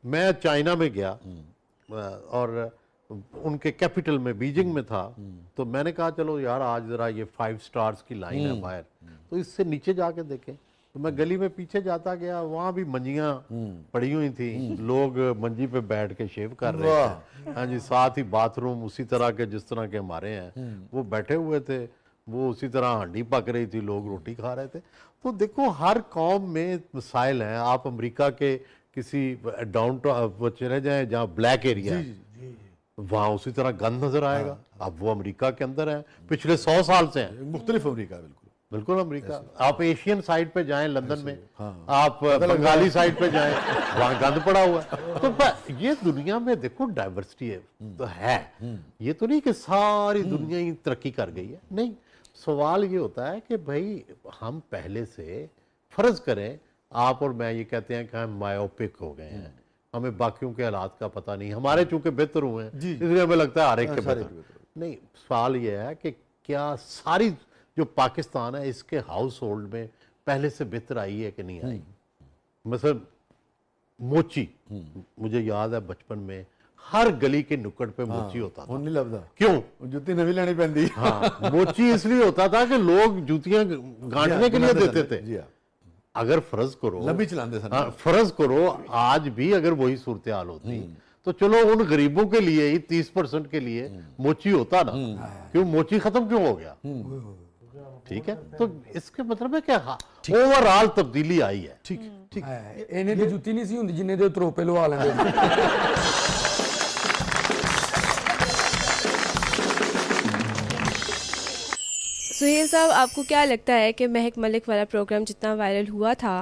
मैं चाइना में गया और उनके कैपिटल में बीजिंग में था, तो मैंने कहा चलो यार आज ज़रा ये 5 स्टार्स की लाइन है बाहर, तो इससे नीचे जाके देखें। तो मैं गली में पीछे जाता गया, वहाँ भी मंजियाँ पड़ी हुई थी, लोग मंजी पे बैठ के शेव कर रहे थे। हाँ जी, साथ ही बाथरूम उसी तरह के जिस तरह के हमारे हैं वो बैठे हुए थे, वो उसी तरह हांडी पक रही थी, लोग रोटी खा रहे थे। तो देखो हर कौम में मसाइल हैं। आप अमेरिका के किसी डाउन वो चले जाएं जहाँ ब्लैक एरिया है, वहाँ उसी तरह गंद नजर आएगा। अब वो अमेरिका के अंदर है, पिछले 100 साल से हैं, मुख्तलिफ अमेरिका, बिल्कुल बिल्कुल अमेरिका। आप एशियन साइड पे जाएं लंदन में, आप बंगाली साइड पे जाएं, वहाँ गंद पड़ा हुआ है। तो ये दुनिया में देखो डाइवर्सिटी है तो है, ये तो नहीं कि सारी दुनिया ही तरक्की कर गई है, नहीं। सवाल ये होता है कि भाई हम पहले से फर्ज करें, आप और मैं ये कहते हैं कि हम मायोपिक हो गए हैं, हमें बाकियों के हालात का पता नहीं, हमारे चूंकि बेहतर हुए हैं इसलिए हमें लगता है हर एक के बेहतर। नहीं, सवाल ये है कि क्या सारी जो पाकिस्तान है इसके हाउस होल्ड में पहले से बेहतर आई है कि नहीं आई। मतलब मोची, मुझे याद है बचपन में हर गली के नुक्कड़ पे मोची होता था। नहीं लगता क्यों? जूती नवी लेनी पैंदी। हाँ, मोची इसलिए होता था कि लोग जूतियां गांठने के लिए देते थे। अगर फर्ज करो लंबी चलाते थे, फर्ज करो आज भी अगर वही सूरत हाल होती तो चलो उन गरीबों के लिए ही 30% के लिए मोची होता ना, क्यों मोची खत्म क्यों हो गया? ठीक है, तो इसके मतलब है क्या ओवरऑल तब्दीली आई है। ठीक ठीक, इन्हें तो जुत्ती नहीं सी हुंदी जिन्ने दे त्रोपे लवा लेंदे। सुहेल साहब, आपको क्या लगता है कि महक मलिक वाला प्रोग्राम जितना वायरल हुआ था,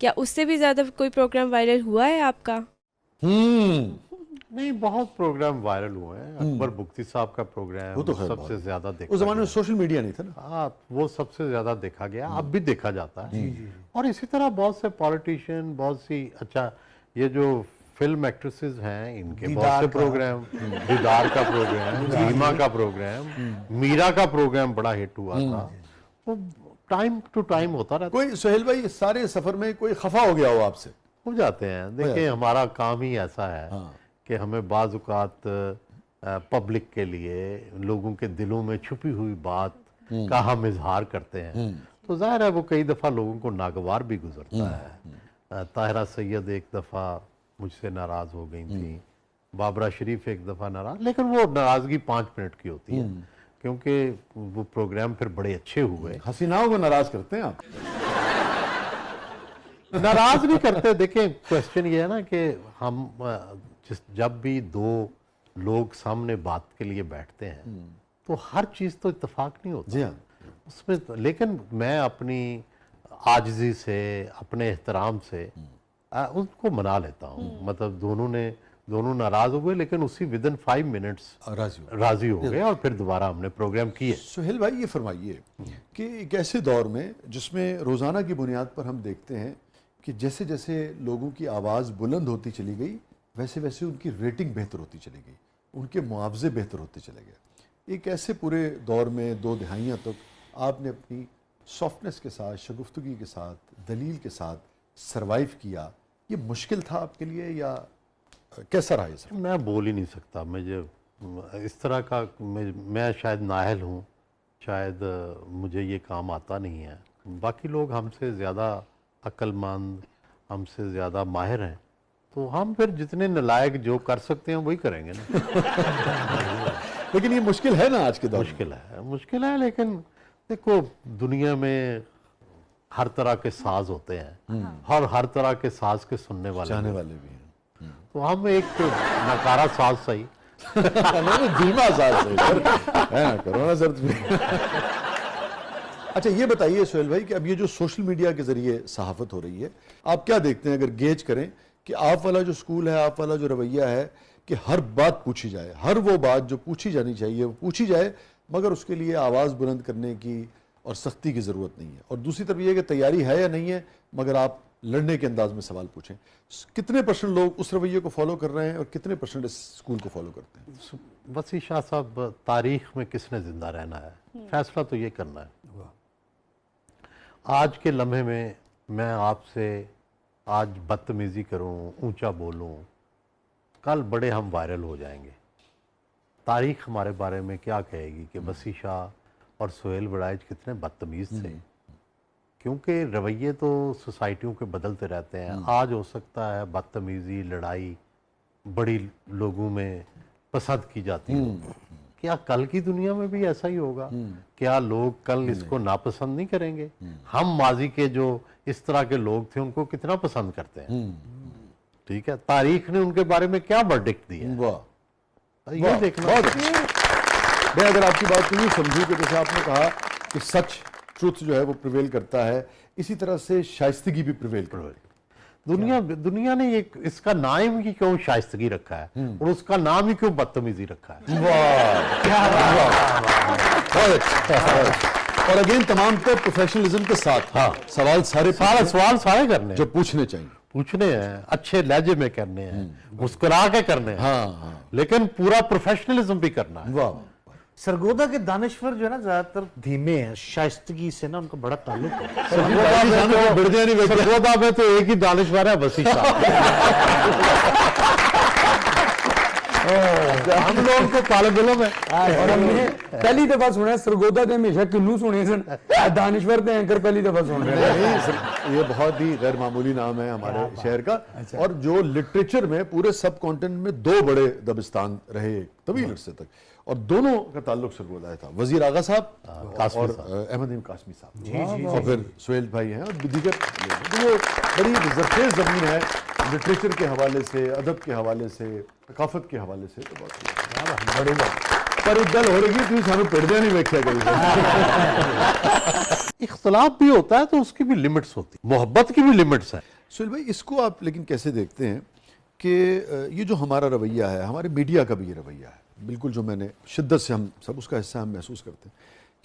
क्या उससे भी ज्यादा कोई प्रोग्राम वायरल हुआ है आपका? नहीं, बहुत प्रोग्राम वायरल हुए हैं। अकबर बुख्ती साहब का प्रोग्राम वो तो सबसे ज्यादा देखा, उस जमाने में सोशल मीडिया नहीं था ना। हाँ, वो सबसे ज्यादा देखा गया, अब भी देखा जाता है। और इसी तरह बहुत से पॉलिटिशियन, बहुत सी अच्छा ये जो फिल्म एक्ट्रेसेस हैं इनके बहुत से प्रोग्राम, दीदार का प्रोग्राम, रीमा का प्रोग्राम, मीरा का प्रोग्राम बड़ा हिट हुआ था। वो टाइम टू टाइम होता रहता। कोई सुहेल भाई सारे सफर में कोई खफा हो गया हो आपसे? हो जाते हैं, देखिए हमारा काम ही ऐसा है कि हमें बाज़ औक़ात पब्लिक के लिए लोगों के दिलों में छुपी हुई बात का हम इजहार करते हैं, तो जाहिर है वो कई दफ़ा लोगों को नागवार भी गुजरता है। ताहिरा सैयद एक दफ़ा मुझसे नाराज़ हो गई थी, बाबरा शरीफ एक दफ़ा नाराज़, लेकिन वो नाराज़गी 5 मिनट की होती है क्योंकि वो प्रोग्राम फिर बड़े अच्छे हुए। हसीनाओं को नाराज़ करते हैं आप? नाराज़ नहीं करते। देखिए क्वेश्चन ये है ना कि हम जब भी दो लोग सामने बात के लिए बैठते हैं तो हर चीज़ तो इत्तेफाक नहीं होता। जी हाँ, उसमें तो, लेकिन मैं अपनी आजिज़ी से, अपने एहतराम से उनको मना लेता हूँ। मतलब दोनों नाराज़ हुए लेकिन उसी विदिन 5 मिनट्स राज़ी हो गए और फिर दोबारा हमने प्रोग्राम किए। सुहेल भाई ये फरमाइए कि एक ऐसे दौर में जिसमें रोज़ाना की बुनियाद पर हम देखते हैं कि जैसे जैसे लोगों की आवाज़ बुलंद होती चली गई वैसे वैसे उनकी रेटिंग बेहतर होती चली गई, उनके मुआवजे बेहतर होते चले गए। एक ऐसे पूरे दौर में 2 दहाइयाँ तक आपने अपनी सॉफ्टनेस के साथ, शगुफ्तगी के साथ, दलील के साथ सरवाइव किया। ये मुश्किल था आपके लिए या कैसा रहा ये सब? मैं बोल ही नहीं सकता। मुझे इस तरह का मैं शायद नाअहल हूँ, शायद मुझे ये काम आता नहीं है। बाकी लोग हमसे ज़्यादा अक्लमंद, हमसे ज़्यादा माहिर हैं, तो हम फिर जितने नालायक जो कर सकते हैं वही करेंगे ना। लेकिन ये मुश्किल है ना आज के दौर? मुश्किल है, लेकिन देखो दुनिया में हर तरह के साज होते हैं और हर तरह के साज के सुनने वाले भी हैं। तो हम एक नकारा साज सही धीमा साज सही करो ना सर। अच्छा ये बताइए सुहेल भाई कि अब ये जो सोशल मीडिया के जरिए सहाफत हो रही है, आप क्या देखते हैं अगर गेज करें कि आप वाला जो स्कूल है, आप वाला जो रवैया है कि हर बात पूछी जाए, हर वो बात जो पूछी जानी चाहिए वो पूछी जाए, मगर उसके लिए आवाज़ बुलंद करने की और सख्ती की ज़रूरत नहीं है, और दूसरी तरफ ये कि तैयारी है या नहीं है मगर आप लड़ने के अंदाज में सवाल पूछें। कितने % लोग उस रवैये को फॉलो कर रहे हैं और कितने % इस स्कूल को फॉलो करते हैं? वसी शाह साहब, तारीख में किसने ज़िंदा रहना है, फैसला तो ये करना है। आज के लम्हे में मैं आपसे आज बदतमीजी करूं, ऊंचा बोलूं, कल बड़े हम वायरल हो जाएंगे। तारीख हमारे बारे में क्या कहेगी कि वसी शाह और सुहेल वड़ाइच कितने बदतमीज थे, क्योंकि रवैये तो सोसाइटियों के बदलते रहते हैं। आज हो सकता है बदतमीजी, लड़ाई बड़ी लोगों में पसंद की जाती है, क्या कल की दुनिया में भी ऐसा ही होगा? क्या लोग कल इसको नापसंद नहीं करेंगे? हम माजी के जो इस तरह के लोग थे उनको कितना पसंद करते हैं, ठीक है, तारीख ने उनके बारे में क्या वर्डिक्ट दिया है? वाह, ये देखना। मैं अगर आपकी बात को यूँ समझूं कि जैसे आपने कहा कि सच, ट्रुथ जो है वो प्रिवेल करता है, इसी तरह से शाइस्तगी भी प्रिवेल करती है। दुनिया ने ये इसका नाम ही क्यों शाइस्तगी रखा है और उसका नाम ही क्यों बदतमीजी रखा है? वाह, क्या बहुत अच्छा। और अगेन तमाम को प्रोफेशनलिज्म के साथ सवाल सारे करने हैं, जो पूछने चाहिए, पूछने हैं, अच्छे लहजे में करने हैं, मुस्कुरा के करने हैं, लेकिन पूरा प्रोफेशनलिज्म भी करना है। वाह। सरगोदा के दानिश्वर जो है ना ज्यादातर धीमे हैं, शाइस्तगी से ना उनका बड़ा ताल्लुक है। सरगोदा में तो एक ही दानिश्वर है, वसी शाह। हम लोग तो तालिब इल्म है। और हमने पहली दफा सुना है सरगोदा के हमेशा किन्नू सुने सन, दानिश्वर के एंकर पहली दफा सुन रहे हैं। ये बहुत ही गैर मामूली नाम है हमारे शहर का। और जो लिटरेचर में पूरे सब कॉन्टिनेंट में दो बड़े दबिस्तान रहे तवील अरसे तक, और दोनों का ताल्लुक सरगोदा था, वजीर आगा साहब और अहमद इब्न कासमी साहब, और फिर सुहेल भाई हैं और दीगर लोग। तो वो बड़ी जरखेज जमीन है लिटरेचर के हवाले से, अदब के हवाले से, सकाफत के हवाले से। तो बहुत बड़ी बात पर एक गल हो रही थी, सानू पिड़दे नहीं वेख्या कभी। इख्तलाफ भी होता है तो उसकी भी लिमिट्स होती है, मोहब्बत की भी लिमिट्स है। सुहेल भाई, इसको आप लेकिन कैसे देखते हैं कि ये जो हमारा रवैया है, हमारे मीडिया का भी ये रवैया है, बिल्कुल जो मैंने शिद्दत से, हम सब उसका हिस्सा हम महसूस करते हैं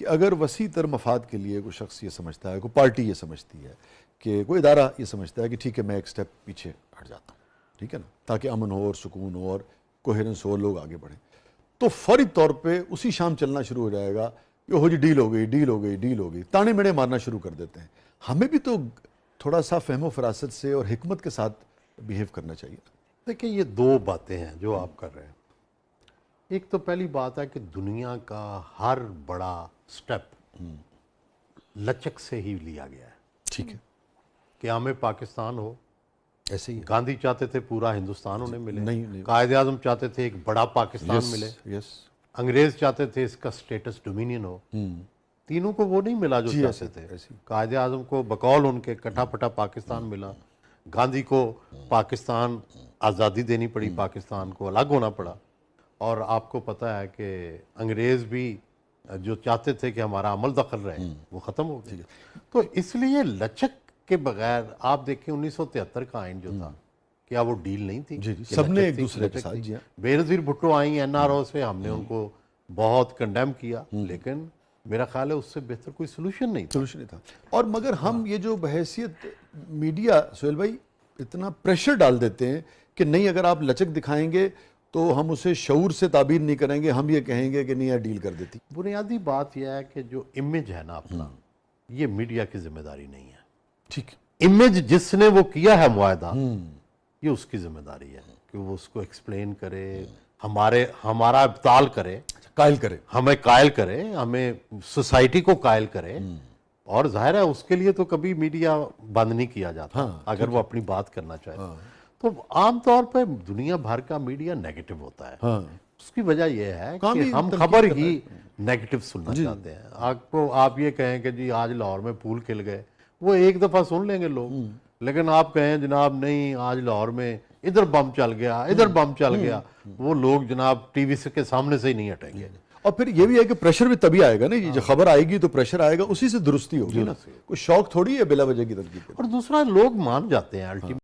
कि अगर वसी तर मफाद के लिए कोई शख्स ये समझता है, कोई पार्टी ये समझती है, कि कोई इदारा ये समझता है कि ठीक है मैं एक स्टेप पीछे हट जाता हूँ, ठीक है ना, ताकि अमन हो और सुकून हो और कोहेरेंस हो, लोग आगे बढ़ें, तो फौरी तौर पे उसी शाम चलना शुरू हो जाएगा कि हो जी डील हो गई, डील हो गई, डील हो गई, ताने मेड़े मारना शुरू कर देते हैं। हमें भी तो थोड़ा सा फहमो फरासत से और हिकमत के साथ बिहेव करना चाहिए। देखिए, ये दो बातें हैं जो आप कर रहे हैं। एक तो पहली बात है कि दुनिया का हर बड़ा स्टेप लचक से ही लिया गया है, ठीक है, कि हमें पाकिस्तान हो, ऐसे ही गांधी चाहते थे पूरा हिंदुस्तान उन्हें मिले, नहीं। कायदे आज़म चाहते थे एक बड़ा पाकिस्तान मिले, यस, अंग्रेज चाहते थे इसका स्टेटस डोमिनियन हो, तीनों को वो नहीं मिला जो चाहते थे। कायदे आज़म को बकौल उनके कटा पाकिस्तान मिला, गांधी को पाकिस्तान आज़ादी देनी पड़ी, पाकिस्तान को अलग होना पड़ा, और आपको पता है कि अंग्रेज़ भी जो चाहते थे कि हमारा अमल दखल रहे वो ख़त्म हो गया। तो इसलिए लचक के बगैर आप देखें 1973 का आइन जो था, क्या वो डील नहीं थी? सबने एक दूसरे के साथ जिया। बेनज़ीर भुट्टो आई NRO से, हमने उनको बहुत कंडेम किया, लेकिन मेरा ख्याल है उससे बेहतर कोई सोल्यूशन नहीं था। और मगर हम ये जो बहैसियत मीडिया, सुहेल भाई, इतना प्रेशर डाल देते हैं कि नहीं, अगर आप लचक दिखाएंगे तो हम उसे शऊर से ताबीर नहीं करेंगे, हम ये कहेंगे कि नहीं यार डील कर देती। बुनियादी बात यह है कि जो इमेज है ना अपना, ये मीडिया की जिम्मेदारी नहीं है, ठीक। इमेज जिसने वो किया है मुआहदा, ये उसकी जिम्मेदारी है कि वो उसको एक्सप्लेन करे, हमारा इब्ताल करे, कायल करे, हमें कायल करे, हमें सोसाइटी को कायल करे। और जाहिर है उसके लिए तो कभी मीडिया बंद नहीं किया जाता, अगर वो अपनी बात करना चाहे। तो आमतौर पर दुनिया भर का मीडिया नेगेटिव होता है। उसकी वजह यह है कि हम खबर ही नेगेटिव सुनना चाहते हैं। आपको आप ये कहें कि जी आज लाहौर में फूल खिल गए, वो एक दफा सुन लेंगे लोग, लेकिन आप कहें जनाब नहीं आज लाहौर में इधर बम चल गया, इधर बम चल गया, वो लोग जनाब टीवी के सामने से ही नहीं हटेंगे। और फिर ये भी है कि प्रेशर भी तभी आएगा ना, ये जो खबर आएगी तो प्रेशर आएगा, उसी से दुरुस्ती होगी ना, कोई शौक थोड़ी है बिला वजह की तरकीब। और दूसरा, लोग मान जाते हैं अल्टीमेटली।